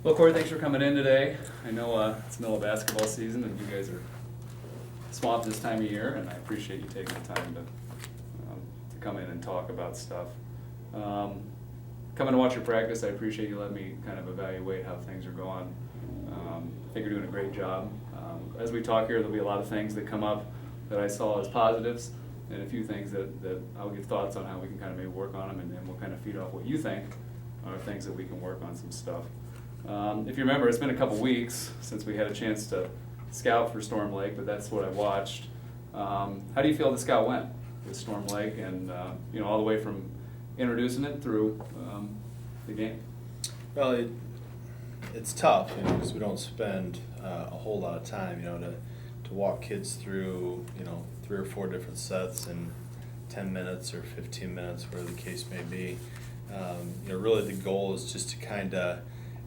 Well, Corey, thanks for coming in today. I know it's the middle of basketball season and you guys are swamped this time of year, and I appreciate you taking the time to come in and talk about stuff. Coming to watch your practice, I appreciate you letting me kind of evaluate how things are going. I think you're doing a great job. As we talk here, there'll be a lot of things that come up that I saw as positives, and a few things that I'll give thoughts on how we can kind of maybe work on them, and then we'll kind of feed off what you think are things that we can work on some stuff. If you remember, it's been a couple weeks since we had a chance to scout for Storm Lake, but that's what I watched. How do you feel the scout went with Storm Lake, and all the way from introducing it through the game? Well, it's tough, because we don't spend a whole lot of time, to walk kids through, 3 or 4 different sets in 10 minutes or 15 minutes, whatever the case may be. Really the goal is just to kind of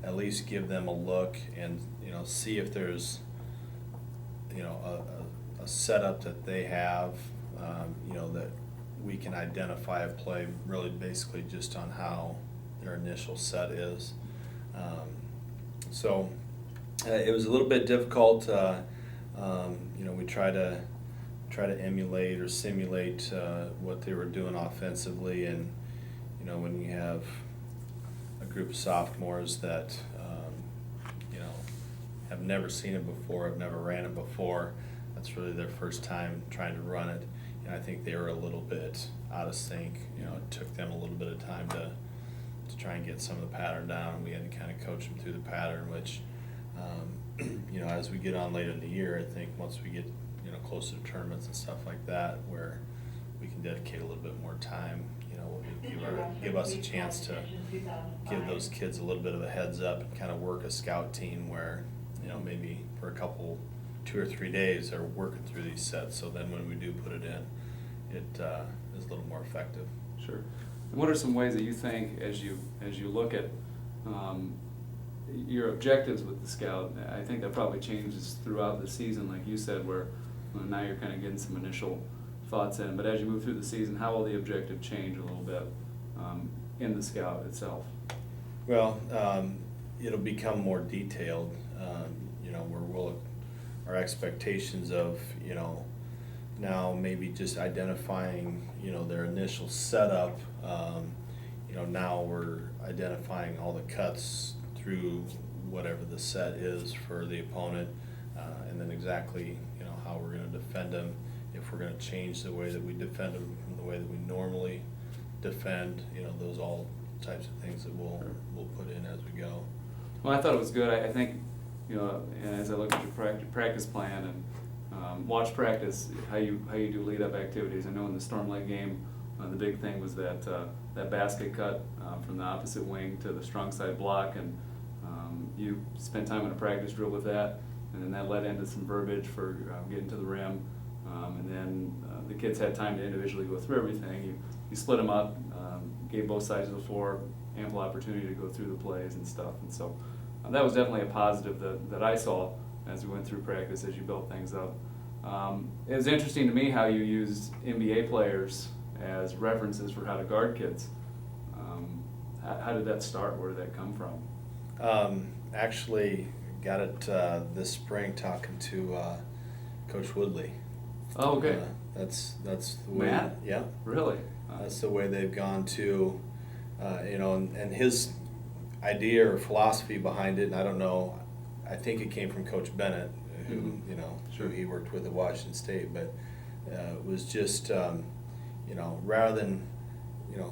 at least give them a look and, see if there's, a setup that they have, that we can identify a play really basically just on how their initial set is. So it was a little bit difficult. We try to emulate or simulate what they were doing offensively, and when you have a group of sophomores that have never seen it before, have never ran it before, that's really their first time trying to run it. And I think they were a little bit out of sync. It took them a little bit of time to try and get some of the pattern down. We had to kind of coach them through the pattern, which, as we get on later in the year, I think once we get, closer to tournaments and stuff like that, where we can dedicate a little bit more time, will give us a chance to give those kids a little bit of a heads up and kind of work a scout team where, maybe for a couple, 2 or 3 days, they're working through these sets. So then when we do put it in, it is a little more effective. Sure. And what are some ways that you think, as you look at your objectives with the scout, I think that probably changes throughout the season, like you said, where now you're kind of getting some initial thoughts in, but as you move through the season, how will the objective change a little bit in the scout itself? Well, it'll become more detailed, where our expectations of, now maybe just identifying, their initial setup, now we're identifying all the cuts through whatever the set is for the opponent, and then exactly, how we're going to defend them, if we're going to change the way that we defend them from the way that we normally defend, those all types of things that we'll put in as we go. Well, I thought it was good. I think, and as I look at your practice plan and watch practice, how you do lead up activities. I know in the Storm Lake game, the big thing was that basket cut from the opposite wing to the strong side block, and you spent time in a practice drill with that, and then that led into some verbiage for getting to the rim, and then the kids had time to individually go through everything. You split them up, gave both sides of the floor ample opportunity to go through the plays and stuff, and so that was definitely a positive that I saw as we went through practice, as you built things up. It was interesting to me how you used NBA players as references for how to guard kids. How did that start? Where did that come from? Actually, got it this spring talking to Coach Woodley. Oh, okay. That's the way. Matt? Yeah. Really? That's the way they've gone to, and his idea or philosophy behind it, and I don't know, I think it came from Coach Bennett, who, Sure. who he worked with at Washington State, but was just, rather than,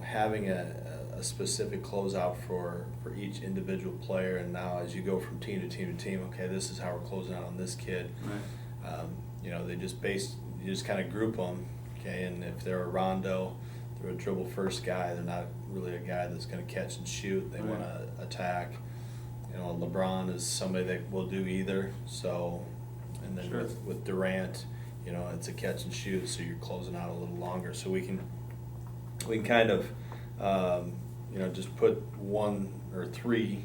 having a specific closeout for each individual player, and now as you go from team to team to team, okay, this is how we're closing out on this kid. Right. They you just kind of group them, okay, and if they're a rondo, they're a dribble first guy, they're not really a guy that's going to catch and shoot, they want to attack. LeBron is somebody that will do either, so, and then Sure. with Durant, it's a catch and shoot, so you're closing out a little longer, so we can kind of, just put 1 or 3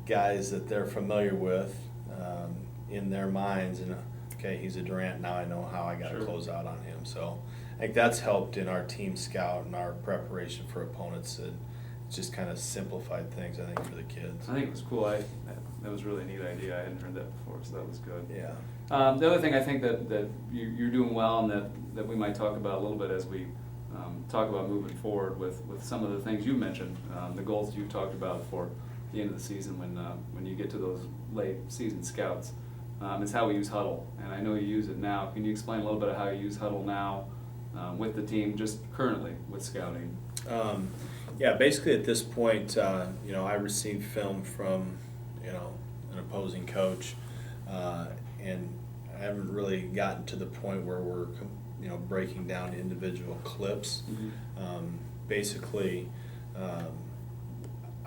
guys that they're familiar with in their minds, and okay, he's a Durant, now I know how I got to Sure. close out on him. So I think that's helped in our team scout and our preparation for opponents, and just kind of simplified things, I think, for the kids. I think it was cool. That was a really neat idea. I hadn't heard that before, so that was good. Yeah. The other thing I think that you're doing well, and that we might talk about a little bit as we talk about moving forward with some of the things you mentioned, the goals you talked about for the end of the season when you get to those late season scouts, is how we use Huddle. And I know you use it now. Can you explain a little bit of how you use Huddle now with the team, just currently with scouting? Yeah, basically at this point, I receive film from, an opposing coach, and I haven't really gotten to the point where we're, breaking down individual clips. Mm-hmm. Basically,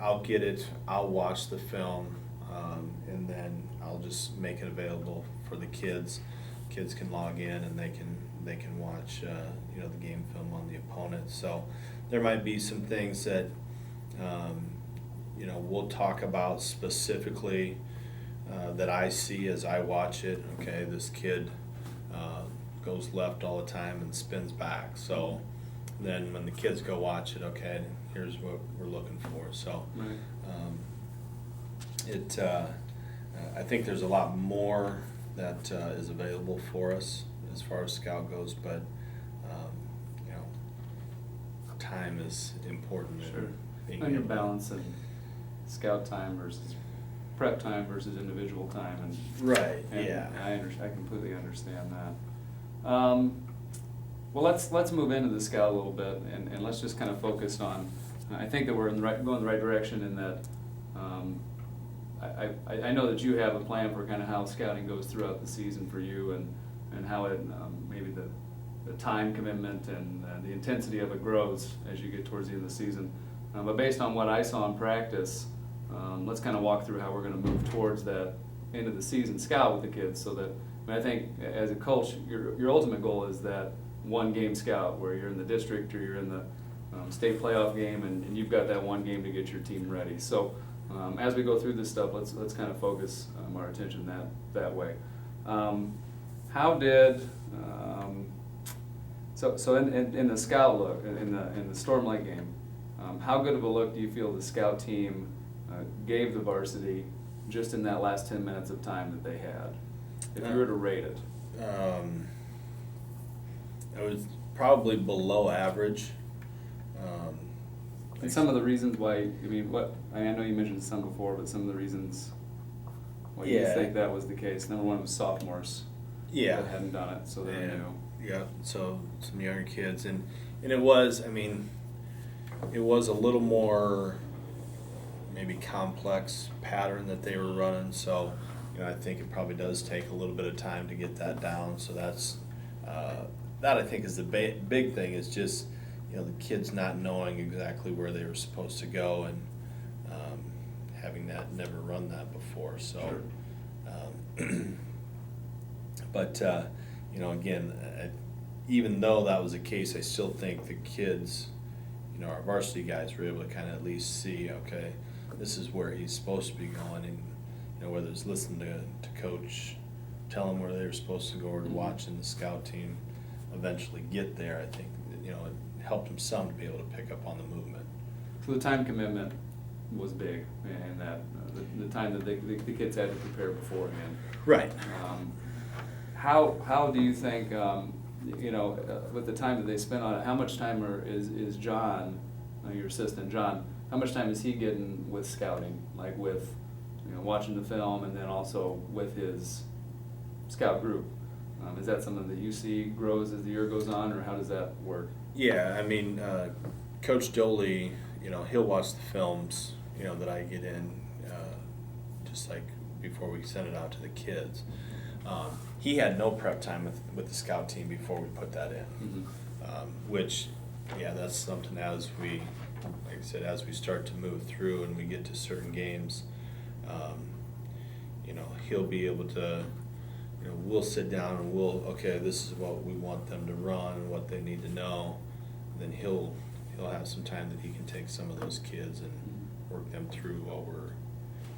I'll get it, I'll watch the film, and then I'll just make it available for the kids. Kids can log in and they can watch, the game film on the opponent. So there might be some things that, we'll talk about specifically that I see as I watch it. Okay, this kid goes left all the time and spins back. So then when the kids go watch it, okay, here's what we're looking for. So Right. I think there's a lot more that is available for us as far as scout goes, but time is important. Sure. Being And your able- balance and scout time versus prep time versus individual time, Right. and Yeah. I completely understand that. Well, let's move into the scout a little bit, and let's just kind of focus on. I think that we're going the right direction in that. I know that you have a plan for kind of how scouting goes throughout the season for you, and how it maybe the time commitment and the intensity of it grows as you get towards the end of the season. But based on what I saw in practice, let's kind of walk through how we're going to move towards that end of the season scout with the kids. So that I think as a coach, your ultimate goal is that one game scout where you're in the district or you're in the state playoff game, and you've got that one game to get your team ready. So as we go through this stuff, let's kind of focus our attention that way. How did so in the scout look in the Storm Lake game, how good of a look do you feel the scout team gave the varsity just in that last 10 minutes of time that they had, if you were to rate it? It was probably below average. And some of the reasons why, I know you mentioned some before, but some of the reasons why you Yeah. think that was the case. Number one was sophomores Yeah. that hadn't done it, so they're new. Yeah, so some younger kids, and it was, it was a little more maybe complex pattern that they were running, so I think it probably does take a little bit of time to get that down. So that's that I think is the big thing, is just the kids not knowing exactly where they were supposed to go, and having never run that before. So, Sure. but again, even though that was the case, I still think the kids, our varsity guys were able to kind of at least see, okay, this is where he's supposed to be going, and whether it's listening to coach tell them where they were supposed to go, or watching the scout team eventually get there, I think it helped them some to be able to pick up on the movement. So the time commitment was big, and that the time that the kids had to prepare beforehand. Right. How do you think, with the time that they spent on it, how much time is John, your assistant John, how much time is he getting with scouting, like with watching the film, and then also with his scout group? Is that something that you see grows as the year goes on, or how does that work? Yeah, Coach Doley, he'll watch the films, that I get in, just like before we send it out to the kids. He had no prep time with the scout team before we put that in, which, that's something as we, like I said, as we start to move through and we get to certain games, he'll be able to, we'll sit down and okay, this is what we want them to run and what they need to know. Then he'll have some time that he can take some of those kids and work them through while we're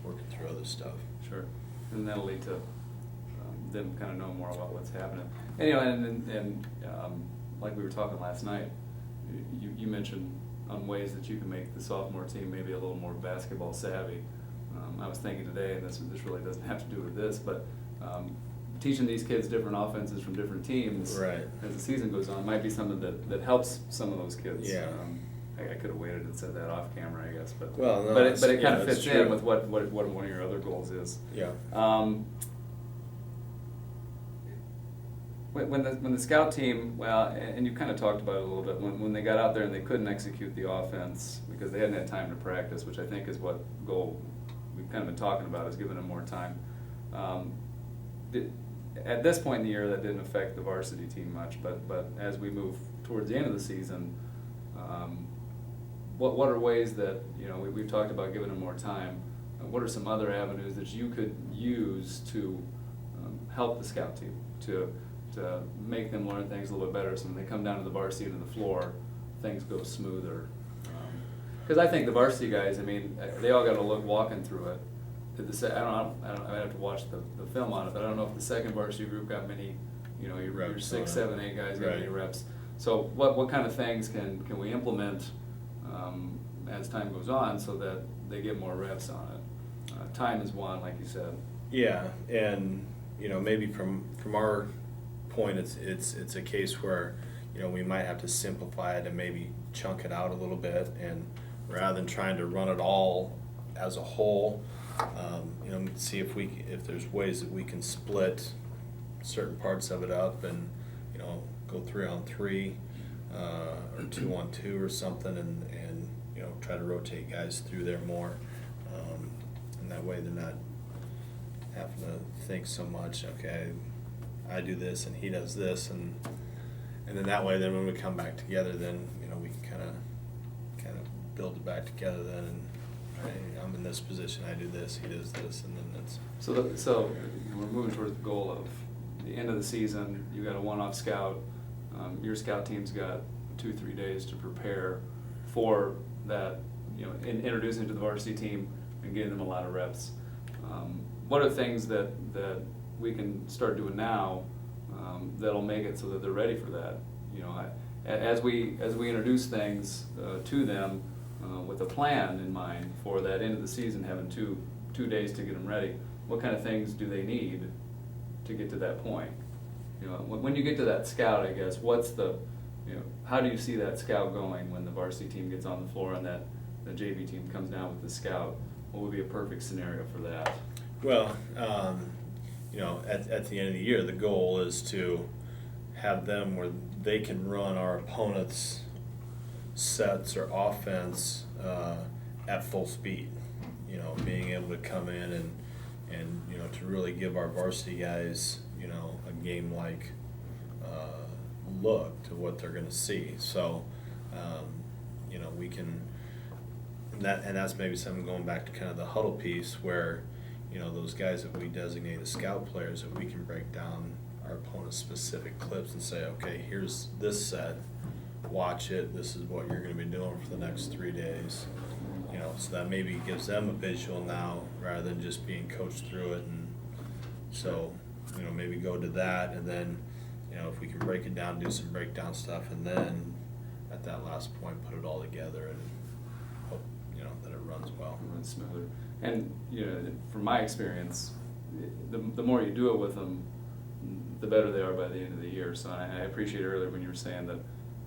working through other stuff. Sure, and that'll lead to them kind of knowing more about what's happening. And like we were talking last night, you mentioned on ways that you can make the sophomore team maybe a little more basketball savvy. I was thinking today, and this really doesn't have to do with this, but teaching these kids different offenses from different teams Right. as the season goes on might be something that helps some of those kids. Yeah. I could have waited and said that off camera, I guess, but Well, no, but it's- it kind yeah, of it's fits true. in with what one of your other goals is. Yeah. When the scout team, well, and you kind of talked about it a little bit, when they got out there and they couldn't execute the offense because they hadn't had time to practice, which I think is what goal we've kind of been talking about, is giving them more time. At this point in the year, that didn't affect the varsity team much, but as we move towards the end of the season, what are ways that, we've talked about giving them more time. What are some other avenues that you could use to help the scout team to make them learn things a little bit better, so when they come down to the varsity and to the floor, things go smoother? Because I think the varsity guys, they all got to look walking through it. I have to watch the film on it, but I don't know if the second varsity group got many, your Reps 6, on 7, 8 guys got Right. many reps. So what kind of things can we implement as time goes on so that they get more reps on it? Time is one, like you said. Yeah, and maybe from our point, it's a case where we might have to simplify it and maybe chunk it out a little bit, and rather than trying to run it all as a whole, see if there's ways that we can split certain parts of it up and go 3-on-3 or 2-on-2 or something, and try to rotate guys through there more, and that way they're not having to think so much. Okay, I do this and he does this, and then that way, then when we come back together, then we can kind of build it back together. Then, and hey, I'm in this position, I do this, he does this, and then that's So we're moving towards the goal of the end of the season. You got a one-off scout. Your scout team's got 2-3 days to prepare for that. Introducing to the varsity team and getting them a lot of reps. What are things that we can start doing now that'll make it so that they're ready for that? As we introduce things to them with a plan in mind for that end of the season, having two days to get them ready. What kind of things do they need to get to that point? When you get to that scout, I guess, how do you see that scout going when the varsity team gets on the floor and that the JV team comes down with the scout? What would be a perfect scenario for that? Well, at the end of the year, the goal is to have them where they can run our opponent's sets or offense at full speed. Being able to come in and to really give our varsity guys a game-like look to what they're going to see. So we can, and that's maybe something going back to kind of the huddle piece where those guys that we designate as scout players, that we can break down our opponent's specific clips and say, okay, here's this set, watch it, this is what you're going to be doing for the next 3 days. So that maybe gives them a visual now rather than just being coached through it. And so maybe go to that, and then if we can break it down, do some breakdown stuff, and then at that last point put it all together and hope that it runs well. It runs smoother. And from my experience, the more you do it with them, the better they are by the end of the year. So I appreciate earlier when you were saying that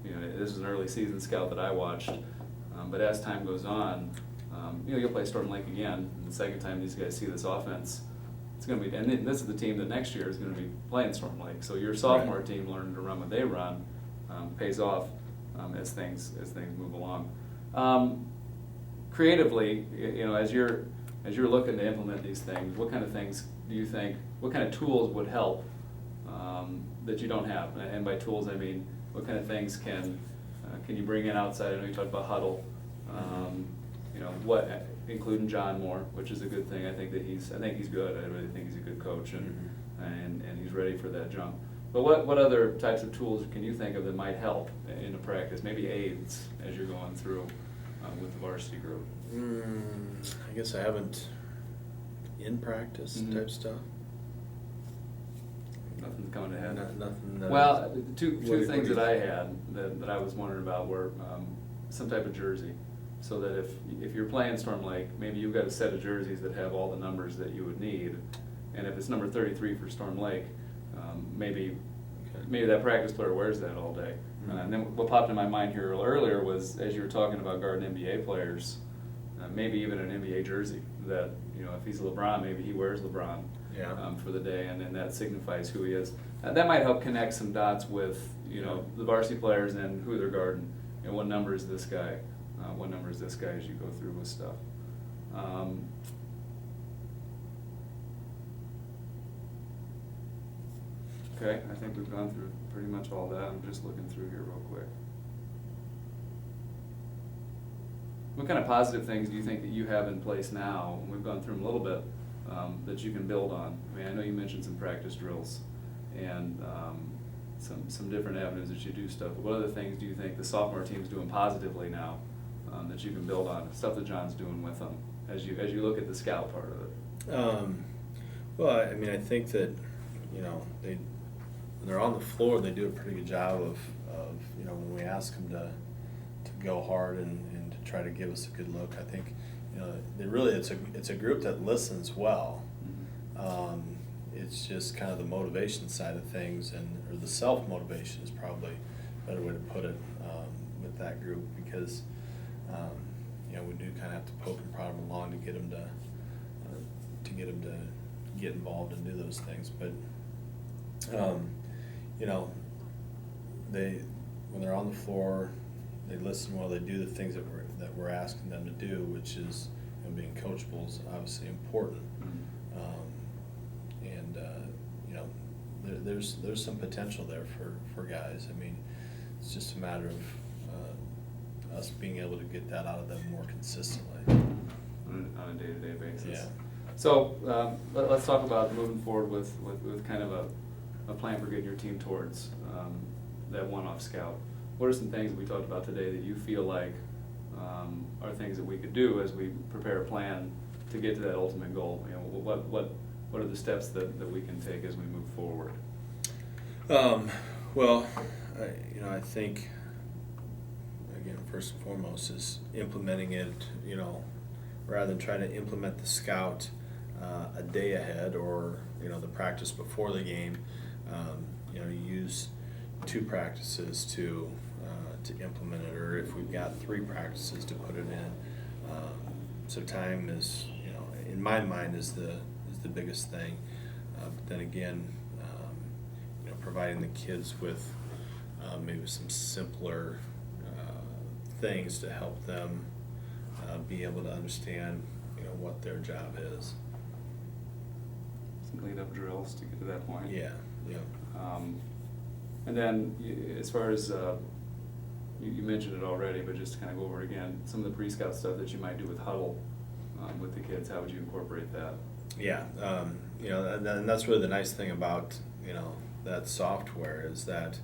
this is an early season scout that I watched, but as time goes on, you'll play Storm Lake again, and the second time these guys see this offense, it's going to be, and this is the team that next year is going to be playing Storm Lake. So your sophomore Right. team learning to run what they run pays off as things move along. Creatively, as you're looking to implement these things, what kind of things do you think? What kind of tools would help that you don't have? And by tools, I mean what kind of things can you bring in outside? I know you talked about huddle. What, including John Moore, which is a good thing. I think he's good. I really think he's a good coach, and he's ready for that jump. But what other types of tools can you think of that might help in a practice? Maybe aids as you're going through with the varsity group. I guess I haven't in practice type stuff. Nothing's coming to head. Nothing. Well, two what things do that you- I had that I was wondering about were some type of jersey, so that if you're playing Storm Lake, maybe you've got a set of jerseys that have all the numbers that you would need, and if it's number 33 for Storm Lake, maybe that practice player wears that all day. Mm-hmm. And then what popped in my mind here earlier was, as you were talking about guarding NBA players, maybe even an NBA jersey that, if he's LeBron, maybe he wears LeBron for the day, and then that signifies who he is. That might help connect some dots with, the varsity players and who they're guarding. What number is this guy? What number is this guy as you go through with stuff? Okay, I think we've gone through pretty much all that. I'm just looking through here real quick. What kind of positive things do you think that you have in place now, and we've gone through them a little bit, that you can build on? I mean, I know you mentioned some practice drills and some different avenues that you do stuff, but what other things do you think the sophomore team's doing positively now that you can build on, stuff that John's doing with them, as you look at the scout part of it? Well, I mean, I think that, when they're on the floor, they do a pretty good job of when we ask them to go hard and to try to give us a good look. I think, it's a group that listens well. Mm-hmm. It's just kind of the motivation side of things, or the self-motivation is probably a better way to put it, with that group, because we do kind of have to poke and prod them along to get them to get involved and do those things. But when they're on the floor, they listen well. They do the things that we're asking them to do, which is, being coachable is obviously important. There's some potential there for guys. I mean, it's just a matter of us being able to get that out of them more consistently On a day-to-day basis. Yeah. So let's talk about moving forward with kind of a plan for getting your team towards that one-off scout. What are some things that we talked about today that you feel like are things that we could do as we prepare a plan to get to that ultimate goal? What are the steps that we can take as we move forward? Well, I think, again, first and foremost is implementing it, rather than trying to implement the scout a day ahead, or, the practice before the game. You use 2 practices to implement it, or if we've got 3 practices to put it in. So time is, in my mind, is the biggest thing. But then again, providing the kids with maybe some simpler things to help them be able to understand, what their job is. Some lead-up drills to get to that point. Yeah. And then, as far as you mentioned it already, but just to kind of go over it again, some of the pre-scout stuff that you might do with huddle with the kids, how would you incorporate that? Yeah, and that's really the nice thing about that software, is that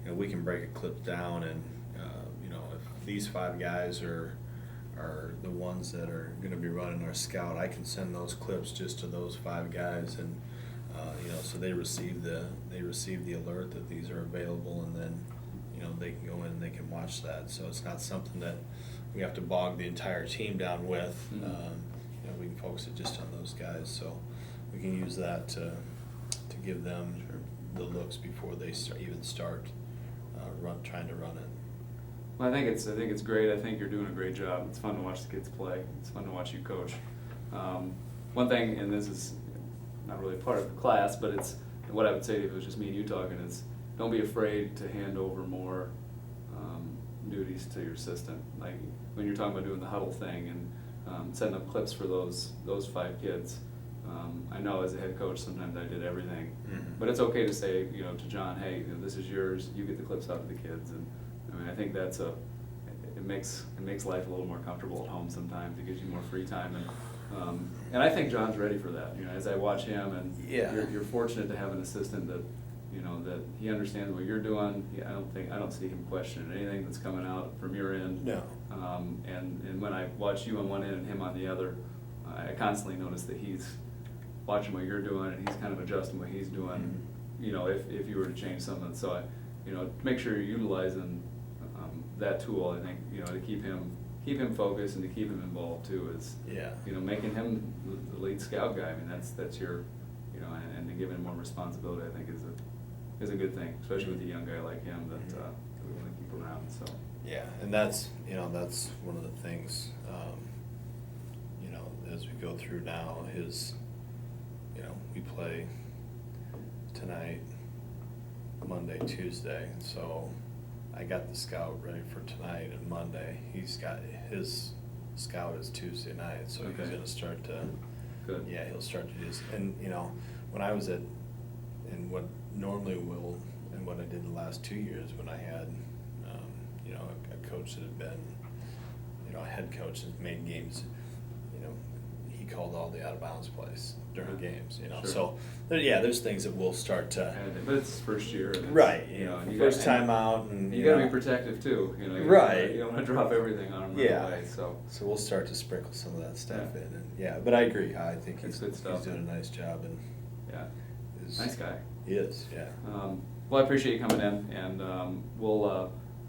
we can break a clip down, and if these 5 guys are the ones that are going to be running our scout, I can send those clips just to those 5 guys, and so they receive the alert that these are available, and then they can go in and they can watch that. So it's not something that we have to bog the entire team down with. Mm-hmm. We can focus it just on those guys, so we can use that to give them the looks before they start trying to run it. Well, I think it's great. I think you're doing a great job. It's fun to watch the kids play. It's fun to watch you coach. One thing, and this is not really part of the class, but it's what I would say if it was just me and you talking, is don't be afraid to hand over more duties to your assistant. Like when you're talking about doing the huddle thing and setting up clips for those 5 kids. I know as a head coach sometimes I did everything, but it's okay to say to John, hey, this is yours. You get the clips out to the kids, and I mean I think it makes life a little more comfortable at home sometimes. It gives you more free time, and I think John's ready for that. As I watch him, and you're fortunate to have an assistant that that he understands what you're doing. I don't see him questioning anything that's coming out from your end. No. And when I watch you on one end and him on the other, I constantly notice that he's watching what you're doing, and he's kind of adjusting what he's doing. If you were to change something, so make sure you're utilizing that tool, I think, to keep him focused and to keep him involved too is, Yeah. Making him the lead scout guy. I mean, that's your, and to give him more responsibility, I think is a good thing, especially with a young guy like him that we want to keep around, so. Yeah, and that's one of the things, as we go through now, we play tonight, Monday, Tuesday, so I got the scout ready for tonight and Monday. He's got his scout is Tuesday night, so Okay. he's gonna start to, Good. yeah, he'll start to just, and, when I was and what normally will, and what I did the last 2 years when I had, a coach that had been, a head coach that made games, he called all the out of bounds plays during games, Sure. so, there's things that we'll start to. But it's his first year. And it's, Right, and first time out, and you gotta be protective too, Right. You don't wanna drop everything on him right Yeah. away, so. So we'll start to sprinkle some of that stuff Yeah. in, and but I agree. I think That's he's good stuff. doing a nice job, and Yeah, is, nice guy. He is, yeah. Well, I appreciate you coming in, and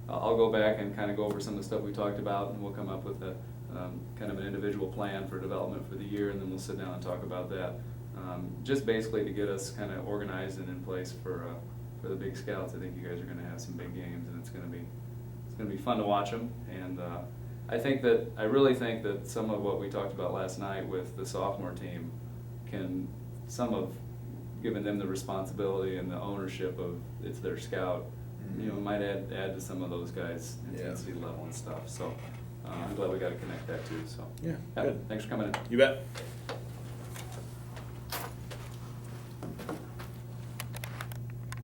I'll go back and kind of go over some of the stuff we talked about, and we'll come up with a kind of an individual plan for development for the year, and then we'll sit down and talk about that. Just basically to get us kind of organized and in place for the big scouts. I think you guys are going to have some big games, and it's going to be fun to watch them. And I really think that some of what we talked about last night with the sophomore team giving them the responsibility and the ownership of it's their scout, might add to some of those guys' intensity level and stuff. So I'm glad we got to connect that too. So Yeah, good. Thanks for coming in. You bet.